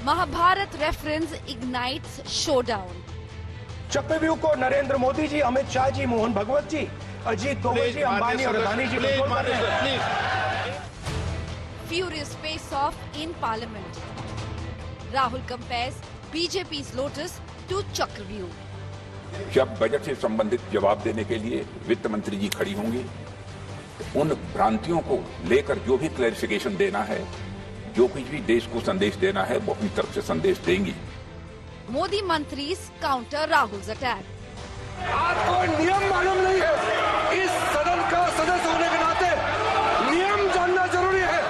Mahabharat reference ignites showdown. चक्रव्यूह को नरेंद्र मोदी जी, अमित शाह जी, मोहन भगवत जी, अजीत दोवल जी, अंबानी और अदानी जी कंट्रोल कर रहे हैं। Furious face-off in Parliament. Rahul compares BJP's Lotus to Chakravyuh. जब बजट से संबंधित जवाब देने के लिए वित्त मंत्री जी खड़ी होंगी, उन भ्रांतियों को लेकर जो भी क्लैरिफिकेशन देना है, जो कुछ भी देश को संदेश देना है, वो अपनी तरफ से संदेश देंगी। Modi मंत्रीज counter Rahul's attack. आपको नियम मालूम नहीं है। इस सदन का सदस्य होने के नाते नियम जानना जरूरी है।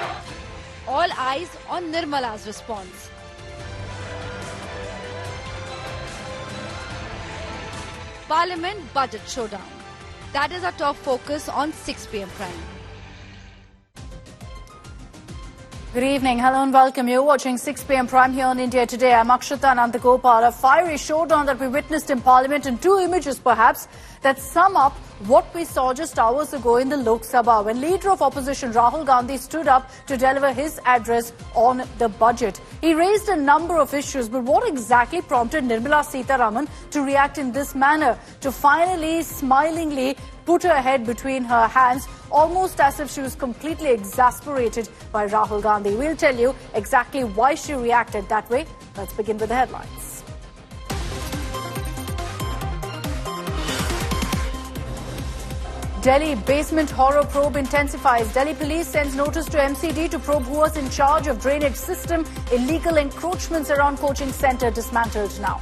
All eyes on Nirmala's response. Parliament budget showdown. That is our top focus on 6 p.m. Prime. Good evening. Hello and welcome. You're watching 6 p.m. Prime here on India Today. I'm Akshata Nandagopal. A fiery showdown that we witnessed in Parliament, and two images perhaps that sum up what we saw just hours ago in the Lok Sabha when Leader of Opposition Rahul Gandhi stood up to deliver his address on the budget. He raised a number of issues, but what exactly prompted Nirmala Sitharaman to react in this manner, to finally smilingly put her head between her hands, almost as if she was completely exasperated by Rahul Gandhi? We'll tell you exactly why she reacted that way. Let's begin with the headlines. Delhi basement horror probe intensifies. Delhi police sends notice to MCD to probe who was in charge of drainage system. Illegal encroachments around coaching centre dismantled now.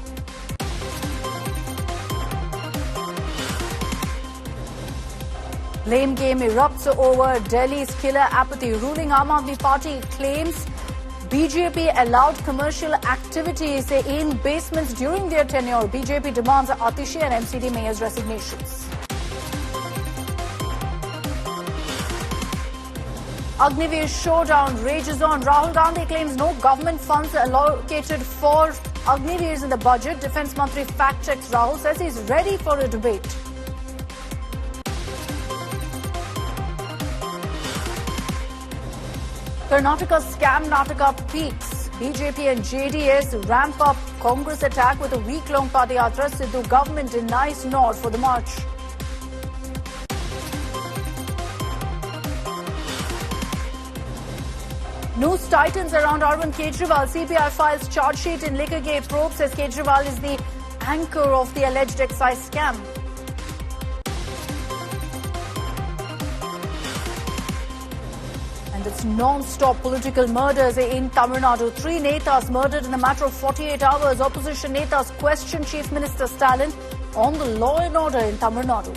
Blame game erupts over Delhi's killer apathy. Ruling Aam Aadmi Party claims BJP allowed commercial activities in basements during their tenure. BJP demands Atishi and MCD mayor's resignations. Agniveer showdown rages on. Rahul Gandhi claims no government funds allocated for Agniveers in the budget. Defence Mantri fact-checks Rahul, says he's ready for a debate. Karnataka scam Nataka peaks. BJP and JDS ramp up Congress attack with a week-long Padayatra. Sidhu government denies nod for the march. News tightens around Arvind Kejriwal. CBI files charge sheet in Liquorgate probe, says Kejriwal is the anchor of the alleged excise scam. And it's non-stop political murders in Tamil Nadu. 3 netas murdered in a matter of 48 hours. Opposition netas question Chief Minister Stalin on the law and order in Tamil Nadu.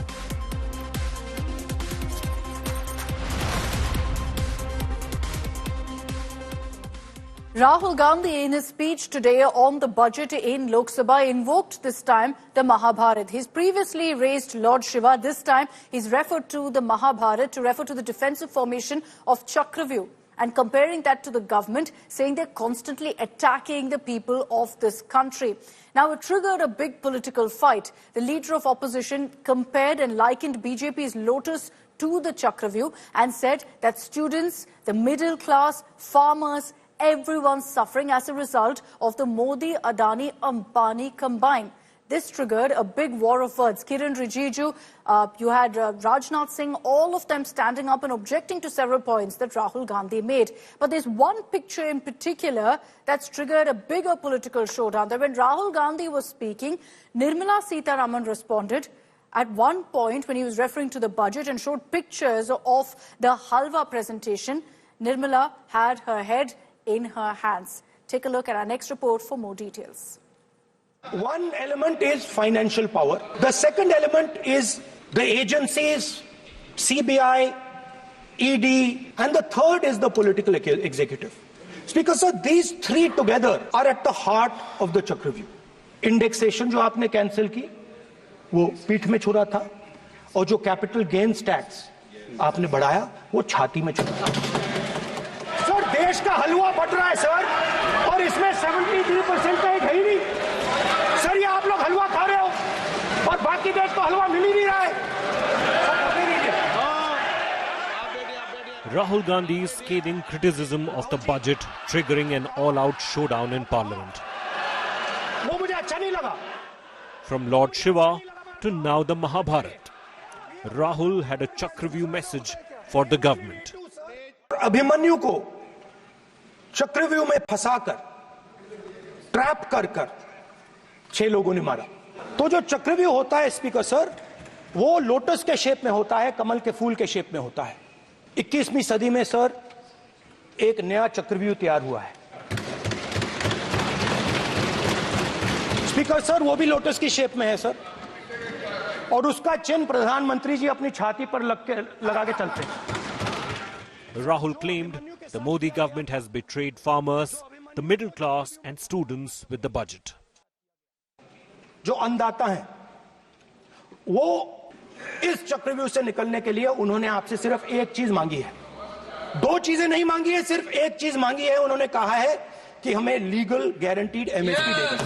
Rahul Gandhi, in his speech today on the budget in Lok Sabha, invoked this time the Mahabharat. He's previously raised Lord Shiva. This time, he's referred to the Mahabharat to refer to the defensive formation of Chakravyuh and comparing that to the government, saying they're constantly attacking the people of this country. Now, it triggered a big political fight. The leader of opposition compared and likened BJP's Lotus to the Chakravyuh and said that students, the middle class, farmers, everyone's suffering as a result of the Modi, Adani, Ambani combine. This triggered a big war of words. Kiran Rijiju, you had Rajnath Singh, all of them standing up and objecting to several points that Rahul Gandhi made. But there's one picture in particular that's triggered a bigger political showdown. That when Rahul Gandhi was speaking, Nirmala Sitharaman responded at one point when he was referring to the budget and showed pictures of the halwa presentation. Nirmala had her head in her hands. Take a look at our next report for more details. One element is financial power. The second element is the agencies, CBI, ED, and the third is the political executive. Speaker sir, these three together are at the heart of the Chakravyuh. Indexation जो आपने cancel की, वो पीठ में छुरा था, और जो capital gains tax आपने बढ़ाया, वो छाती में छुरा था. देश का हलवा बट रहा है सर, और इसमें 73% का एक है ही नहीं सर. ये आप लोग हलवा खा रहे हो और बाकी देश को हलवा मिल ही नहीं रहा है. Rahul Gandhi's scathing criticism of the budget triggering an all-out showdown in Parliament. वो मुझे अच्छा नहीं लगा. From Lord Shiva to now the Mahabharat, Rahul had a Chakravyuh message for the government. Abhimanyu को चक्रव्यूह में फंसाकर ट्रैप कर 6 लोगों ने मारा. तो जो चक्रव्यूह होता है स्पीकर सर, वो लोटस के शेप में होता है, कमल के फूल के शेप में होता है. 21वीं सदी में सर एक नया चक्रव्यूह तैयार हुआ है स्पीकर सर, वो भी लोटस की शेप में है सर, और उसका चिन्ह प्रधानमंत्री जी अपनी छाती पर लगा के चलते हैं. Rahul claimed the Modi government has betrayed farmers, the middle class and students with the budget. जो अन्नदाता हैं, वो इस चक्रव्यूह से निकलने के लिए उन्होंने आपसे सिर्फ एक चीज मांगी है. 2 चीजें नहीं मांगी है, सिर्फ एक चीज मांगी है. उन्होंने कहा है कि हमें लीगल गारंटीड एमएसपी देगा.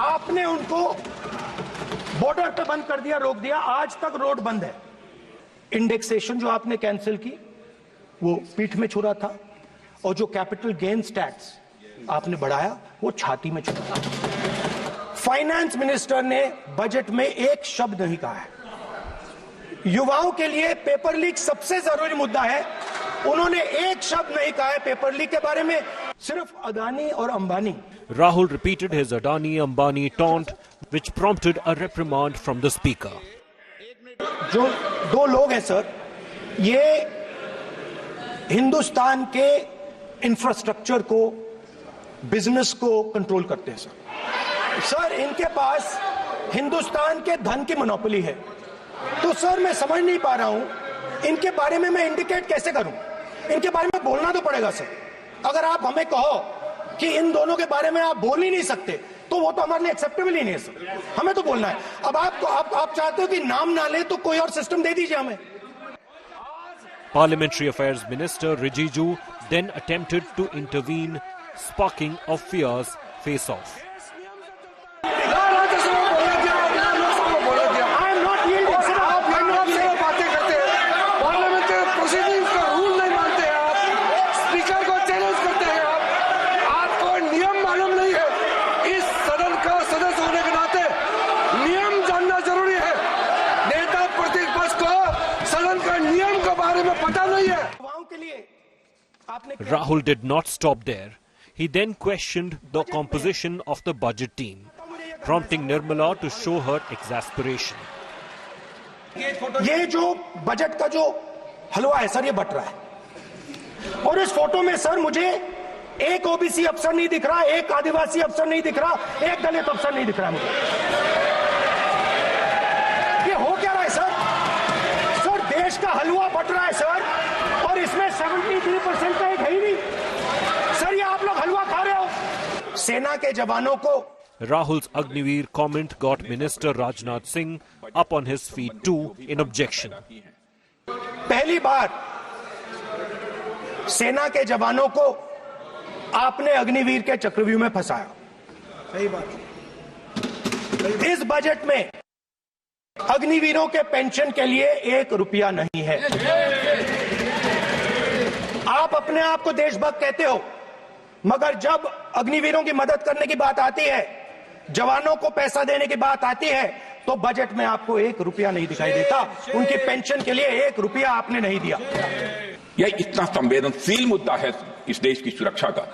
आपने उनको बॉर्डर पे बंद कर दिया, रोक दिया. आज तक रोड बंद है. इंडेक्सेशन जो आपने कैंसिल की वो पीठ में छुरा था, और जो कैपिटल गेन्स टैक्स आपने बढ़ाया वो छाती में छुरा. फाइनेंस मिनिस्टर ने बजट में एक शब्द नहीं कहा है. युवाओं के लिए पेपर लीक सबसे जरूरी मुद्दा है. उन्होंने एक शब्द नहीं कहा है पेपर लीक के बारे में. सिर्फ अदानी और Ambani. Rahul repeated his Adani-Ambani taunt, which prompted a reprimand from the speaker. जो 2 लोग हैं सर, ये हिंदुस्तान के इंफ्रास्ट्रक्चर को, बिजनेस को कंट्रोल करते हैं सर. इनके पास हिंदुस्तान के धन की मोनोपोली है. तो सर मैं समझ नहीं पा रहा हूं इनके बारे में मैं इंडिकेट कैसे करूं. इनके बारे में बोलना तो पड़ेगा सर. अगर आप हमें कहो कि इन दोनों के बारे में आप बोल ही नहीं सकते, तो वो तो हमारे लिए एक्सेप्टेबल ही नहीं है सर. हमें तो बोलना है. अब आप चाहते हो कि नाम ना ले तो कोई और सिस्टम दे दीजिए हमें. Parliamentary Affairs Minister Rijiju then attempted to intervene, sparking of fierce face-off. Rahul did not stop there. He then questioned the composition of the budget team, prompting Nirmala to show her exasperation. ये जो budget का जो हलवा है sir, ये but रहा है. और इस फोटो में सर मुझे एक ओबीसी अफसर नहीं दिख रहा, एक आदिवासी अफसर नहीं दिख रहा, एक दलित अफसर नहीं दिख रहा मुझे. ये हो क्या रहा है सर? सर देश का हलवा बट रहा है सर, और इसमें 73% का एक है ही नहीं. सर ये आप लोग हलवा खा रहे हो. सेना के जवानों को. Rahul's Agniveer comment got Minister Rajnath Singh up on his feet too in objection. पहली बार सेना के जवानों को आपने अग्निवीर के चक्रव्यूह में फंसाया. सही बात. इस बजट में अग्निवीरों के पेंशन के लिए 1 रुपया नहीं है. आप अपने आप को देशभक्त कहते हो, मगर जब अग्निवीरों की मदद करने की बात आती है, जवानों को पैसा देने की बात आती है, तो बजट में आपको 1 रुपया नहीं दिखाई देता. उनकी पेंशन के लिए 1 रुपया आपने नहीं दिया. यह इतना संवेदनशील मुद्दा है इस देश की सुरक्षा का,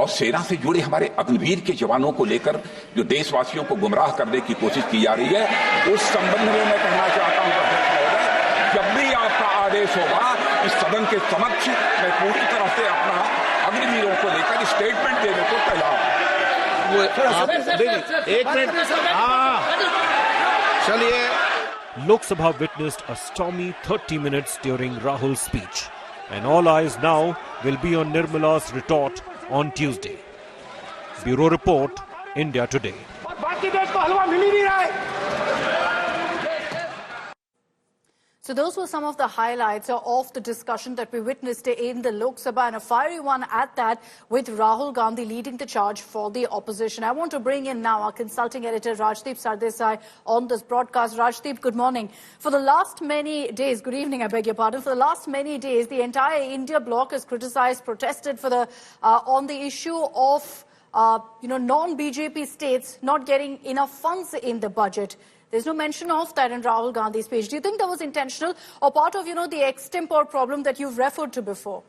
और सेना से जुड़े हमारे अग्निवीर के जवानों को लेकर जो देशवासियों को गुमराह करने की कोशिश की जा रही है, उस संबंध में मैं कहना चाहता हूं जब भी आपका आदेश होगा इस सदन के समक्ष मैं पूरी तरह से अपना अग्निवीरों को लेकर स्टेटमेंट देने को तैयार हूं. एक मिनट. चलिए. Lok Sabha witnessed a stormy 30 minutes during Rahul's speech, and all eyes now will be on Nirmala's retort on Tuesday. Bureau Report, India Today. So those were some of the highlights of the discussion that we witnessed in the Lok Sabha, and a fiery one at that, with Rahul Gandhi leading the charge for the opposition. I want to bring in now our consulting editor Rajdeep Sardesai on this broadcast. Rajdeep, good morning. For the last many days, good evening, I beg your pardon. For the last many days, the entire India bloc has criticized, protested for the on the issue of non-BJP states not getting enough funds in the budget. There's no mention of that in Rahul Gandhi's speech. Do you think that was intentional or part of, the extempore problem that you've referred to before?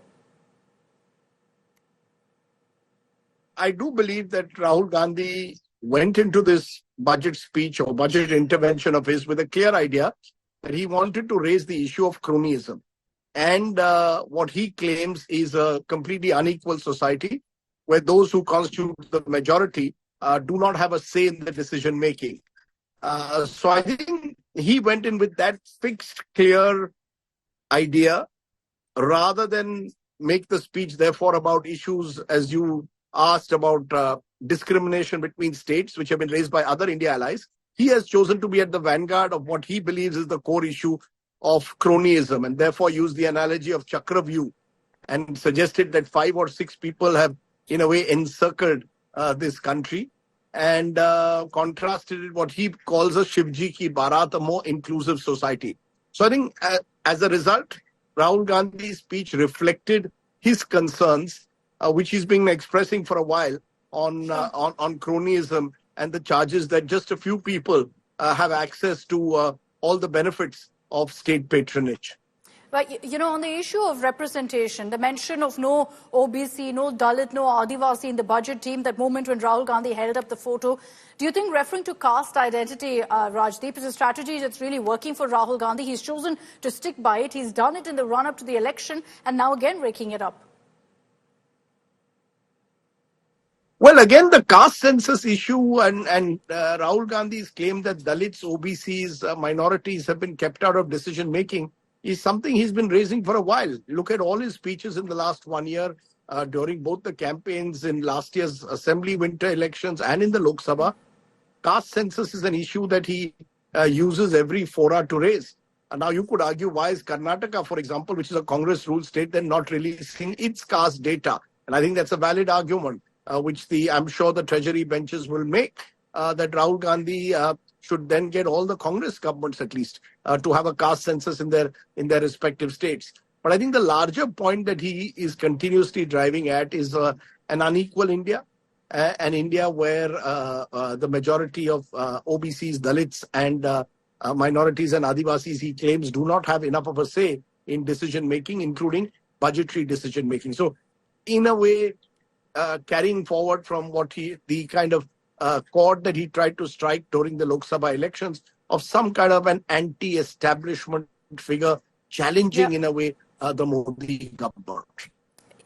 I do believe that Rahul Gandhi went into this budget speech or budget intervention of his with a clear idea that he wanted to raise the issue of cronyism. And what he claims is a completely unequal society where those who constitute the majority do not have a say in the decision making. So I think he went in with that fixed, clear idea rather than make the speech, therefore, about issues, as you asked, about discrimination between states, which have been raised by other India allies. He has chosen to be at the vanguard of what he believes is the core issue of cronyism, and therefore used the analogy of Chakravyuh and suggested that 5 or 6 people have, in a way, encircled this country, and contrasted what he calls a Shivji ki Bharat, a more inclusive society. So I think as a result, Rahul Gandhi's speech reflected his concerns, which he's been expressing for a while on cronyism and the charges that just a few people have access to all the benefits of state patronage. But, on the issue of representation, the mention of no OBC, no Dalit, no Adivasi in the budget team, that moment when Rahul Gandhi held up the photo, do you think referring to caste identity, Rajdeep, is a strategy that's really working for Rahul Gandhi? He's chosen to stick by it. He's done it in the run-up to the election and now again raking it up. Well, again, the caste census issue and Rahul Gandhi's claim that Dalits, OBCs, minorities have been kept out of decision-making is something he's been raising for a while. Look at all his speeches in the last 1 year, during both the campaigns in last year's assembly winter elections and in the Lok Sabha. Caste census is an issue that he uses every fora to raise. And now you could argue, why is Karnataka, for example, which is a Congress-ruled state, then not releasing its caste data? And I think that's a valid argument, which I'm sure the Treasury benches will make, that Rahul Gandhi should then get all the Congress governments at least to have a caste census in their respective states. But I think the larger point that he is continuously driving at is an unequal India, an India where the majority of OBCs, Dalits and minorities and Adivasis, he claims, do not have enough of a say in decision making, including budgetary decision making. So in a way, carrying forward from what the kind of chord that he tried to strike during the Lok Sabha elections of some kind of an anti-establishment figure challenging in a way the Modi government.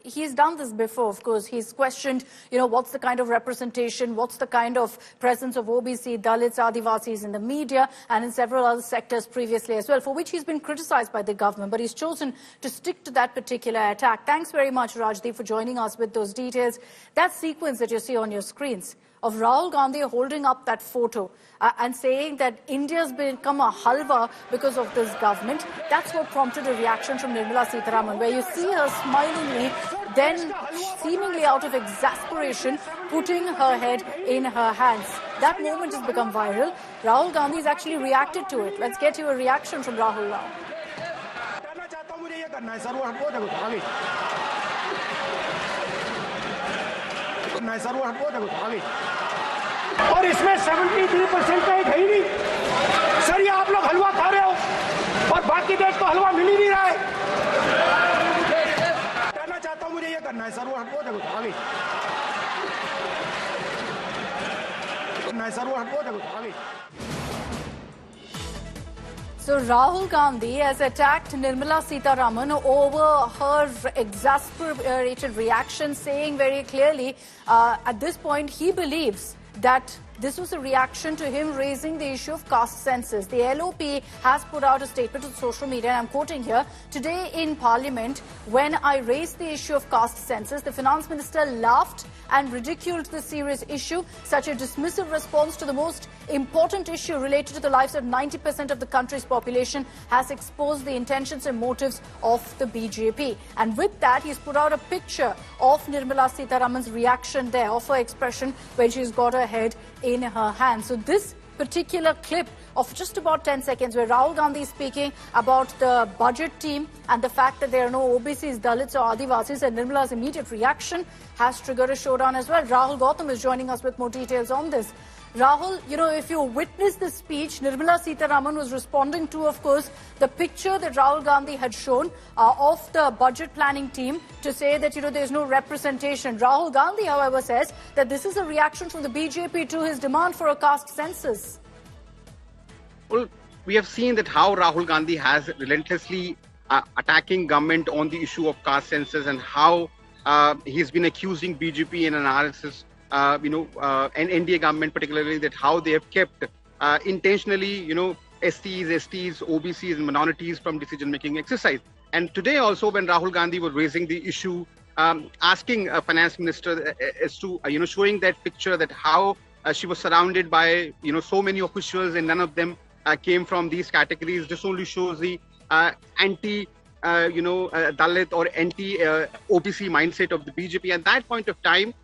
He's done this before, of course. He's questioned, what's the kind of representation, what's the kind of presence of OBC, Dalits, Adivasis in the media and in several other sectors previously as well, for which he's been criticized by the government. But he's chosen to stick to that particular attack. Thanks very much, Rajdeep, for joining us with those details. That sequence that you see on your screens of Rahul Gandhi holding up that photo and saying that India's become a halwa because of this government, that's what prompted a reaction from Nirmala Sitharaman, where you see her smilingly, then seemingly out of exasperation, putting her head in her hands. That moment has become viral. Rahul Gandhi has actually reacted to it. Let's get you a reaction from Rahul now. और इसमें 73% का एक है ही नहीं sir. ये आप लोग हलवा खा रहे हो और बाकी देश को हलवा मिल ही नहीं रहा है। कहना चाहता हूं, मुझे ये करना है सर। वो हटो, देखो आगे करना है सर। वो हटो, देखो आगे। So Rahul Gandhi has attacked Nirmala Sitharaman over her exasperated reaction, saying very clearly at this point he believes that This was a reaction to him raising the issue of caste census. The LOP has put out a statement on social media, and I'm quoting here, "Today in Parliament, when I raised the issue of caste census, the Finance Minister laughed and ridiculed the serious issue. Such a dismissive response to the most important issue related to the lives of 90% of the country's population has exposed the intentions and motives of the BJP." And with that, he's put out a picture of Nirmala Sitharaman's reaction there, of her expression when she's got her head in her hand. So this particular clip of just about 10 seconds where Rahul Gandhi is speaking about the budget team and the fact that there are no OBCs, Dalits or Adivasis, and Nirmala's immediate reaction has triggered a showdown as well. Rahul Gautam is joining us with more details on this. Rahul, if you witnessed the speech, Nirmala Sitharaman was responding to, of course, the picture that Rahul Gandhi had shown of the budget planning team to say that, there's no representation. Rahul Gandhi, however, says that this is a reaction from the BJP to his demand for a caste census. Well, we have seen that how Rahul Gandhi has relentlessly attacking government on the issue of caste census, and how he's been accusing BJP and RSS, and NDA government particularly, that how they have kept intentionally, STs, OBCs and minorities from decision-making exercise. And today also, when Rahul Gandhi was raising the issue, asking Finance Minister as to, showing that picture that how she was surrounded by, so many officials and none of them came from these categories. This only shows the anti Dalit or anti-OBC mindset of the BJP. At that point of time,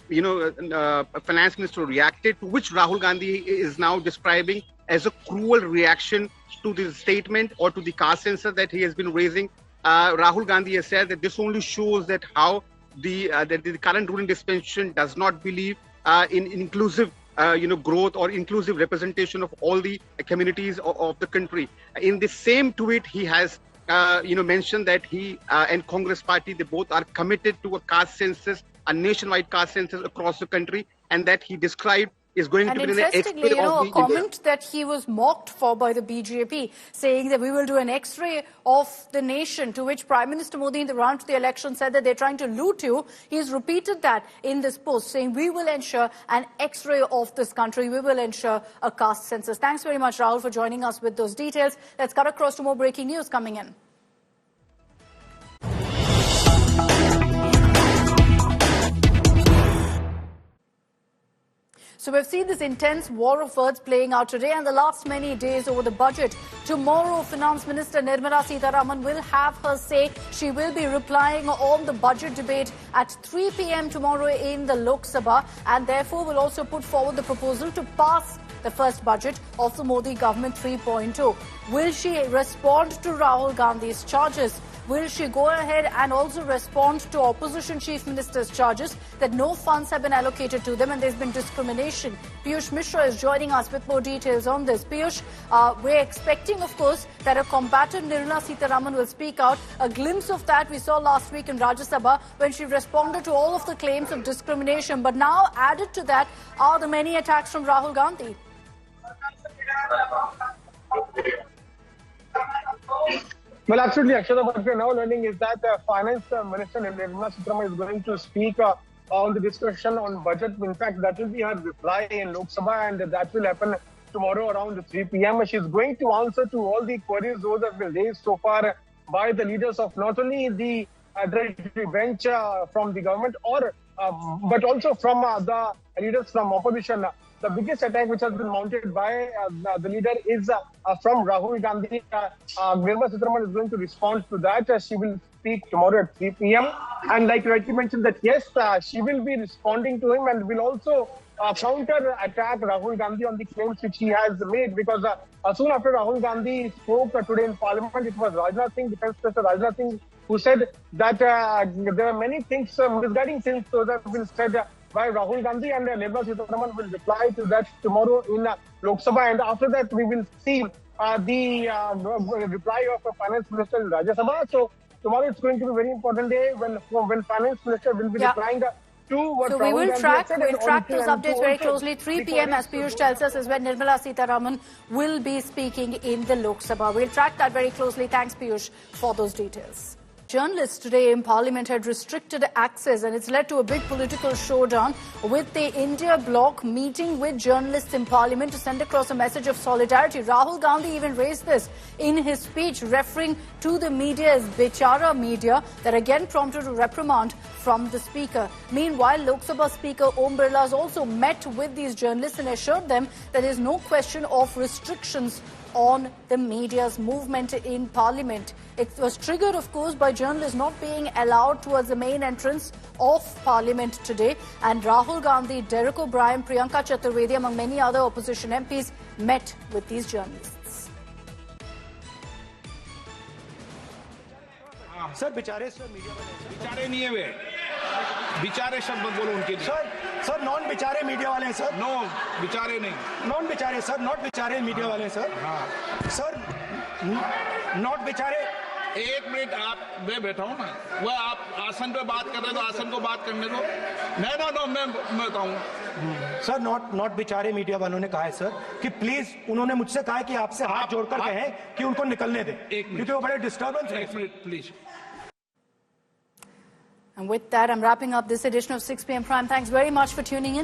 Finance Minister reacted, to which Rahul Gandhi is now describing as a cruel reaction to the statement or to the caste census that he has been raising. Rahul Gandhi has said that this only shows that how the current ruling dispensation does not believe in inclusive growth or inclusive representation of all the communities of the country. In the same tweet, he has mentioned that he and Congress Party, they both are committed to a caste census, a nationwide caste census across the country, and that he described is going to be the interestingly, a comment that he was mocked for by the BJP, saying that we will do an X-ray of the nation, to which Prime Minister Modi in the run to the election said that they're trying to loot you. He's repeated that in this post, saying we will ensure an X-ray of this country, we will ensure a caste census. Thanks very much, Rahul, for joining us with those details. Let's cut across to more breaking news coming in. So we've seen this intense war of words playing out today and the last many days over the budget. Tomorrow, Finance Minister Nirmala Sitharaman will have her say. She will be replying on the budget debate at 3 p.m. tomorrow in the Lok Sabha, and therefore will also put forward the proposal to pass the first budget of the Modi government 3.0. Will she respond to Rahul Gandhi's charges? Will she go ahead and also respond to opposition chief minister's charges that no funds have been allocated to them and there's been discrimination? Piyush Mishra is joining us with more details on this. Piyush, we're expecting, of course, that a combatant Nirmala Sitharaman will speak out. A glimpse of that we saw last week in Rajya Sabha when she responded to all of the claims of discrimination. But now added to that are the many attacks from Rahul Gandhi. Well, absolutely, Akshata. What we are now learning is that Finance Minister Nirmala Sitharaman is going to speak on the discussion on budget. In fact, that will be her reply in Lok Sabha, and that will happen tomorrow around 3 p.m. She is going to answer to all the queries those have been raised so far by the leaders of not only the bench from the government, but also from the leaders from opposition. The biggest attack which has been mounted by the leader is from Rahul Gandhi. Nirmala Sitharaman is going to respond to that. She will speak tomorrow at 3 p.m. And like you rightly mentioned that, yes, she will be responding to him and will also counter-attack Rahul Gandhi on the claims which he has made. Because soon after Rahul Gandhi spoke today in Parliament, it was Rajnath Singh, Defence Minister Rajnath Singh, who said that there are many things, misguiding things that have been said by Rahul Gandhi, and Nirmala Sitharaman will reply to that tomorrow in Lok Sabha. And after that, we will see the reply of Finance Minister in Rajya Sabha. So tomorrow it's going to be a very important day when Finance Minister will be replying to what so Rahul we will Gandhi track, said. we'll track those updates very closely. 3 p.m. as Piyush tells us is when Nirmala Sitharaman will be speaking in the Lok Sabha. We'll track that very closely. Thanks, Piyush, for those details. Journalists today in Parliament had restricted access, and it's led to a big political showdown with the India bloc meeting with journalists in Parliament to send across a message of solidarity. Rahul Gandhi even raised this in his speech, referring to the media as Bechara media, that again prompted a reprimand from the Speaker. Meanwhile, Lok Sabha Speaker Om Birla has also met with these journalists and assured them that there is no question of restrictions on the media's movement in Parliament. It was triggered, of course, by journalists not being allowed towards the main entrance of Parliament today. And Rahul Gandhi, Derek O'Brien, Priyanka Chaturvedi, among many other opposition MPs, met with these journalists. Sir बेचारे sir media वाले बेचारे नहीं है वे बेचारे शब्द बोलो उनके लिए सर नॉन बेचारे मीडिया वाले हैं सर नो बेचारे नहीं नॉन बेचारे सर नॉट बेचारे मीडिया वाले हैं सर हाँ सर नॉट बेचारे एक मिनट आप मैं बैठा हूँ ना वो आप आसन पे बात कर रहे हो तो आसन को बात करने दो नो मैं बताऊँ सर नॉट बेचारे मीडिया वालों ने कहा है सर कि प्लीज उन्होंने मुझसे कहा है कि आपसे हाथ जोड़कर कहें कि उनको निकलने दें क्योंकि वो बड़े डिस्टर्बेंस है एक minute please. And with that, I'm wrapping up this edition of 6 p.m. Prime. Thanks very much for tuning in.